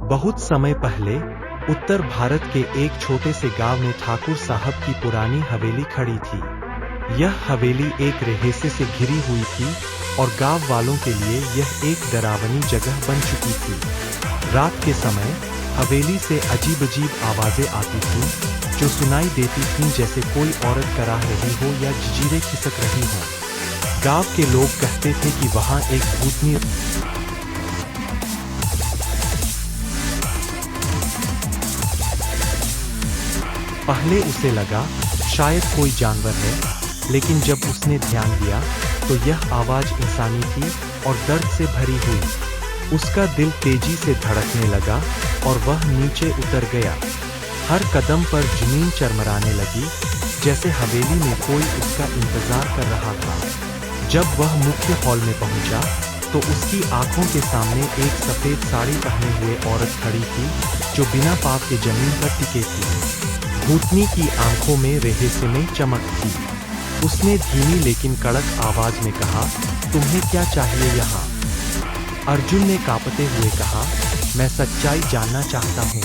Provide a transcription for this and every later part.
बहुत समय पहले उत्तर भारत के एक छोटे से गांव में ठाकुर साहब की पुरानी हवेली खड़ी थी। यह हवेली एक रेहेसे से घिरी हुई थी और गांव वालों के लिए यह एक डरावनी जगह बन चुकी थी। रात के समय हवेली से अजीब-अजीब आवाजें आती थीं, जो सुनाई देती थीं जैसे कोई औरत कराह रही हो या जंजीरें खिसक रही हों। गांव के लोग कहते थे कि वहां एक भूतनी पहले उसे लगा शायद कोई जानवर है, लेकिन जब उसने ध्यान दिया तो यह आवाज इंसानी थी और दर्द से भरी हुई। उसका दिल तेजी से धड़कने लगा और वह नीचे उतर गया। हर कदम पर जमीन चरमराने लगी, जैसे हवेली में कोई उसका इंतजार कर रहा था। जब वह मुख्य हॉल में पहुंचा, तो उसकी आंखों के सामने एक सफेद साड़ी पहने हुए औरत खड़ी थी, जो बिना पाँव के जमीन पर टिके थी। भूतनी की आंखों में रेहेसे में चमक थी। उसने धीमी लेकिन कड़क आवाज में कहा, तुम्हें क्या चाहिए यहाँ? अर्जुन ने कांपते हुए कहा, मैं सच्चाई जानना चाहता हूँ।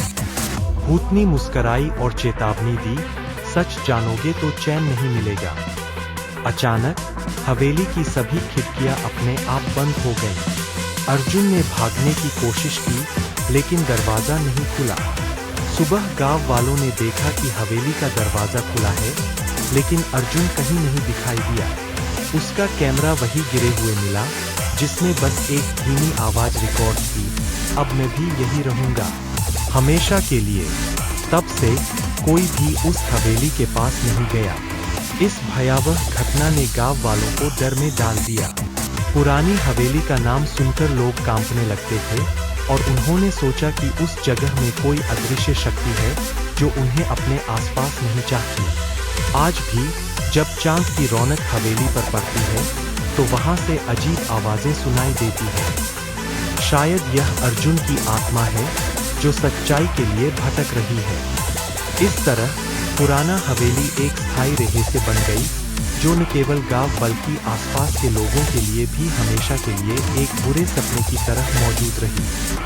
भूतनी मुस्कुराई और चेतावनी दी, सच जानोगे तो चैन नहीं मिलेगा। अचानक हवेली की सभी खिड़कियां अपने आप बंद हो गईं। अर्जुन ने भागने की कोशिश की, लेकिन दरवाजा नहीं खुला। सुबह गांव वालों ने देखा कि हवेली का दरवाजा खुला है, लेकिन अर्जुन कहीं नहीं दिखाई दिया। उसका कैमरा वही गिरे हुए मिला, जिसमें बस एक धीमी आवाज रिकॉर्ड थी, अब मैं भी यही रहूंगा, हमेशा के लिए। तब से कोई भी उस हवेली के पास नहीं गया। इस भयावह घटना ने गांव वालों को डर में डाल दिया। पुरानी हवेली का नाम सुनकर लोग कांपने लगते थे और उन्होंने सोचा कि उस जगह में कोई अदृश्य शक्ति है, जो उन्हें अपने आसपास नहीं चाहती। आज भी जब चांद की रौनक हवेली पर पड़ती है, तो वहां से अजीब आवाजें सुनाई देती हैं। शायद यह अर्जुन की आत्मा है, जो सच्चाई के लिए भटक रही है। इस तरह पुराना हवेली एक स्थायी रेहेसे बन गई, जो न केवल गांव बल्कि आसपास के लोगों के लिए भी हमेशा के लिए एक बुरे सपने की तरह मौजूद रही।